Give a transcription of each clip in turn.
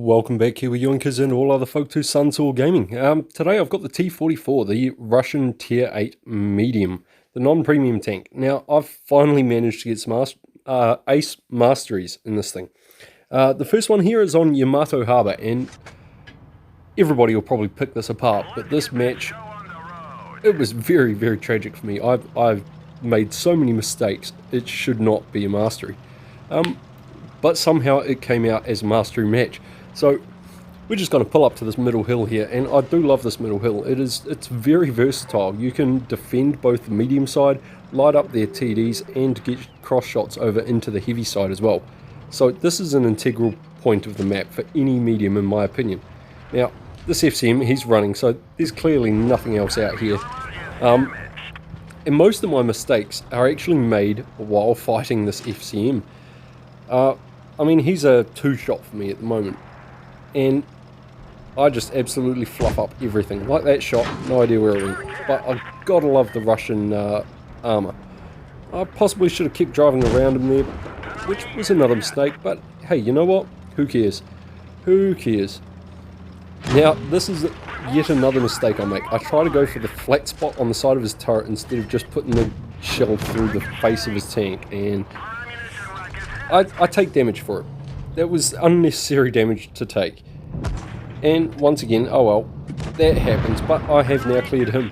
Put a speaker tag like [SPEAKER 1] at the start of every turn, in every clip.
[SPEAKER 1] Welcome back, Kiwi Yoinkers and all other folk to Sunsaw Gaming. Today I've got the T-44, the Russian Tier 8 Medium, the non-premium tank. Now, I've finally managed to get some ace masteries in this thing. The first one here is on Yamato Harbour, and everybody will probably pick this apart, but this match, it was very, very tragic for me. I've made so many mistakes, it should not be a mastery. But somehow it came out as a mastery match. So we're just going to pull up to this middle hill here, and I do love this middle hill. It's very versatile. You can defend both the medium side, light up their TDs, and get cross shots over into the heavy side as well. So this is an integral point of the map for any medium, in my opinion. Now, this FCM, he's running, so there's clearly nothing else out here. And most of my mistakes are actually made while fighting this FCM. I mean, he's a two-shot for me at the moment, and I just absolutely fluff up everything. Like that shot, no idea where it went, but I gotta love the Russian armor. I possibly should have kept driving around him there, which was another mistake, but hey, you know what? Who cares? Who cares? Now, this is yet another mistake I make. I try to go for the flat spot on the side of his turret instead of just putting the shell through the face of his tank, and I take damage for it. That was unnecessary damage to take. And once again, oh well, that happens, but I have now cleared him.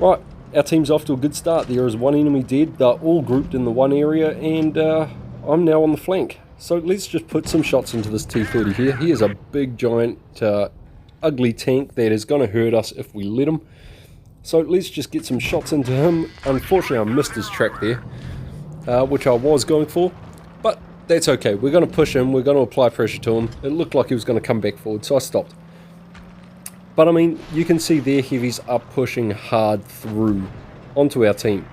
[SPEAKER 1] Right, our team's off to a good start. There is one enemy dead, they're all grouped in the one area, and I'm now on the flank. So let's just put some shots into this T-30 here. He is a big, giant, ugly tank that is going to hurt us if we let him. So let's just get some shots into him. Unfortunately, I missed his track there, which I was going for. But that's okay, we're going to push him, we're going to apply pressure to him. It looked like he was going to come back forward, so I stopped. But I mean, you can see their heavies are pushing hard through onto our team.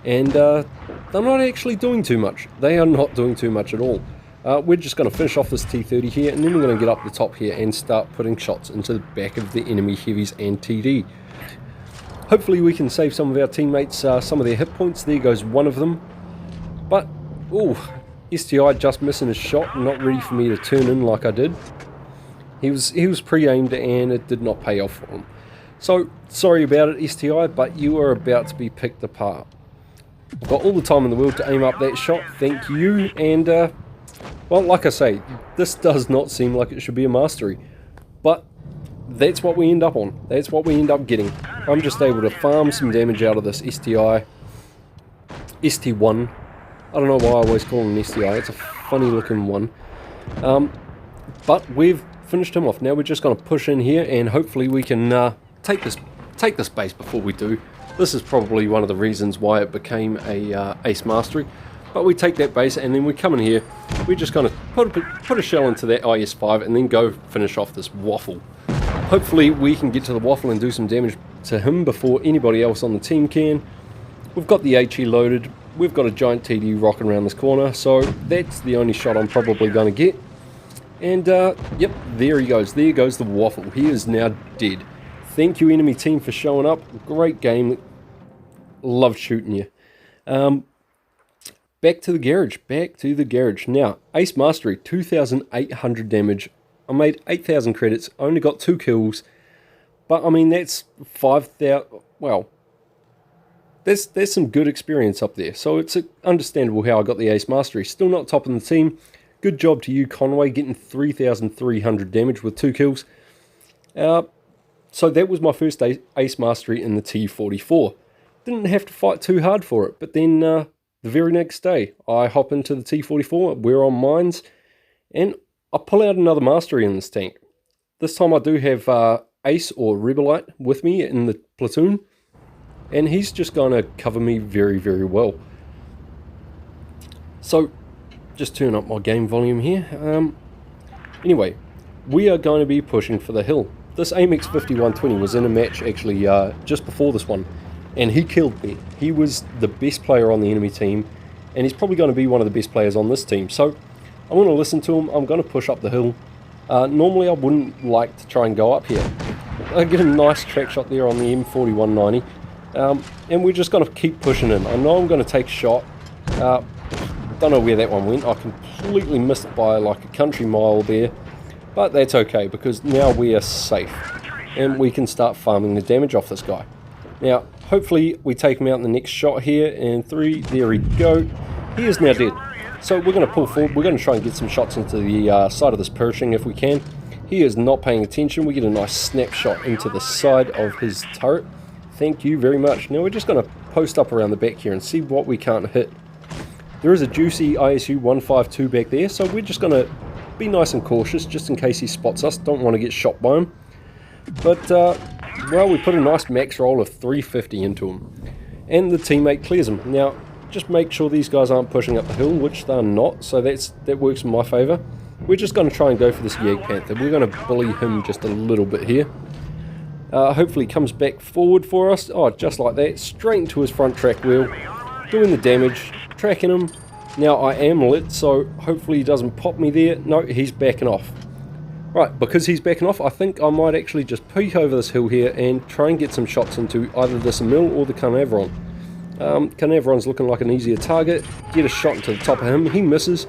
[SPEAKER 1] And they're not actually doing too much. They are not doing too much at all. We're just going to finish off this T-30 here, and then we're going to get up the top here and start putting shots into the back of the enemy heavies and TD. Hopefully we can save some of our teammates some of their hit points. There goes one of them. But, ooh, STI just missing his shot, not ready for me to turn in like I did. He was pre-aimed and it did not pay off for him. So, sorry about it STI, but you are about to be picked apart. I've got all the time in the world to aim up that shot, thank you, and well, like I say, this does not seem like it should be a mastery, but that's what we end up on, that's what we end up getting. I'm just able to farm some damage out of this STI, ST1, I don't know why I always call him an STI, it's a funny looking one. But we've finished him off. Now we're just going to push in here and hopefully we can take this base before we do. This is probably one of the reasons why it became a ace mastery. But we take that base and then we come in here, we're just going to put a shell into that IS-5 and then go finish off this waffle. Hopefully we can get to the waffle and do some damage to him before anybody else on the team can. We've got the HE loaded. We've got a giant TD rocking around this corner, so that's the only shot I'm probably going to get. And, yep, there he goes. There goes the waffle. He is now dead. Thank you, enemy team, for showing up. Great game. Love shooting you. Back to the garage. Back to the garage. Now, Ace Mastery, 2,800 damage. I made 8,000 credits. Only got 2 kills. But, I mean, that's 5,000... Well... There's some good experience up there, so it's understandable how I got the Ace Mastery. Still not top in the team. Good job to you, Conway, getting 3,300 damage with 2 kills. So that was my first Ace Mastery in the T-44. Didn't have to fight too hard for it, but then the very next day, I hop into the T-44, we're on mines, and I pull out another Mastery in this tank. This time I do have Ace or Rebelite with me in the platoon. And he's just going to cover me very, very well. So, just turn up my game volume here. Anyway, we are going to be pushing for the hill. This AMX 5120 was in a match actually just before this one. And he killed me. He was the best player on the enemy team. And he's probably going to be one of the best players on this team. So, I'm going to listen to him. I'm going to push up the hill. Normally I wouldn't like to try and go up here. I get a nice track shot there on the M4190. And we're just going to keep pushing in. I know I'm going to take a shot. Don't know where that one went. I completely missed by like a country mile there. But that's okay, because now we are safe. And we can start farming the damage off this guy. Now, hopefully we take him out in the next shot here. And 3, there we go. He is now dead. So we're going to pull forward. We're going to try and get some shots into the side of this Pershing if we can. He is not paying attention. We get a nice snapshot into the side of his turret. Thank you very much. Now we're just going to post up around the back here and see what we can't hit. There is a juicy ISU 152 back there, so we're just going to be nice and cautious just in case he spots us. Don't want to get shot by him. But, well, we put a nice max roll of 350 into him. And the teammate clears him. Now, just make sure these guys aren't pushing up the hill, which they're not, so that works in my favour. We're just going to try and go for this Jagdpanther. We're going to bully him just a little bit here. Hopefully he comes back forward for us. Oh, just like that. Straight into his front track wheel. Doing the damage. Tracking him. Now I am lit, so hopefully he doesn't pop me there. No, he's backing off. Right, because he's backing off, I think I might actually just peek over this hill here and try and get some shots into either this mill or the Carnarvon. Carnarvon's looking like an easier target. Get a shot into the top of him. He misses.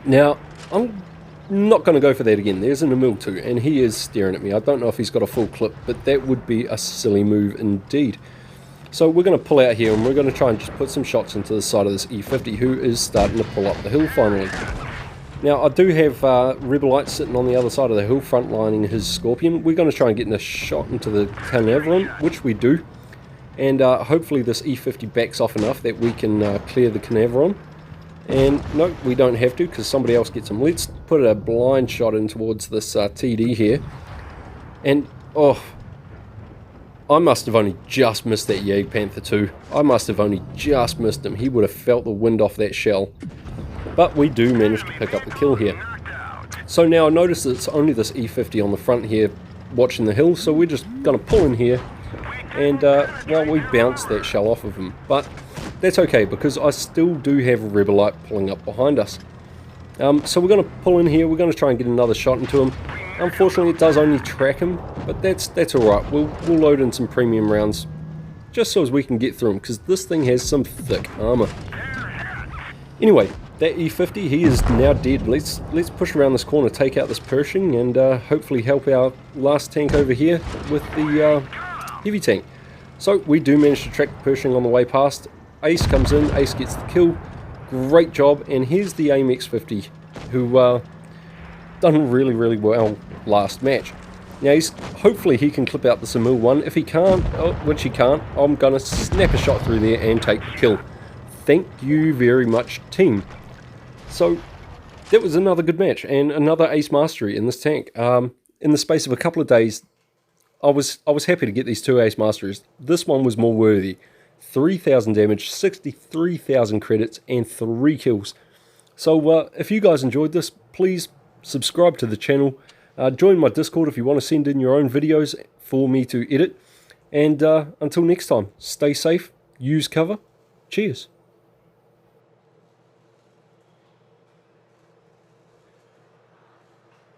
[SPEAKER 1] Now, I'm not going to go for that again. There's an Emil too, and he is staring at me. I don't know if he's got a full clip, but that would be a silly move indeed. So we're going to pull out here, and we're going to try and just put some shots into the side of this E50, who is starting to pull up the hill finally. Now, I do have Rebelite sitting on the other side of the hill, front lining his Scorpion. We're going to try and get a shot into the Carnarvon, which we do. And hopefully this E50 backs off enough that we can clear the Carnarvon. And no, we don't have to, because somebody else gets him. Let's put a blind shot in towards this TD here. And, oh, I must have only just missed that Jagdpanther too. I must have only just missed him. He would have felt the wind off that shell. But we do manage to pick up the kill here. So now I notice that it's only this E50 on the front here watching the hill, so we're just going to pull in here. And, well, we bounced that shell off of him. But that's okay, because I still do have a Rebelite pulling up behind us. So we're going to pull in here. We're going to try and get another shot into him. Unfortunately, it does only track him, but that's alright. We'll load in some premium rounds just so as we can get through him, because this thing has some thick armor. Anyway, that E50, he is now dead. Let's push around this corner, take out this Pershing, and hopefully help our last tank over here with the heavy tank. So we do manage to track the Pershing on the way past. Ace comes in, Ace gets the kill. Great job, and here's the AIM X50, who done really, really well last match. Now, hopefully he can clip out the Emil one. If he can't, which he can't, I'm going to snap a shot through there and take the kill. Thank you very much, team. So, that was another good match, and another ace mastery in this tank. In the space of a couple of days, I was happy to get these 2 ace masteries. This one was more worthy. 3,000 damage, 63,000 credits, and 3 kills. So, if you guys enjoyed this, please subscribe to the channel. Join my Discord if you want to send in your own videos for me to edit. And until next time, stay safe, use cover. Cheers.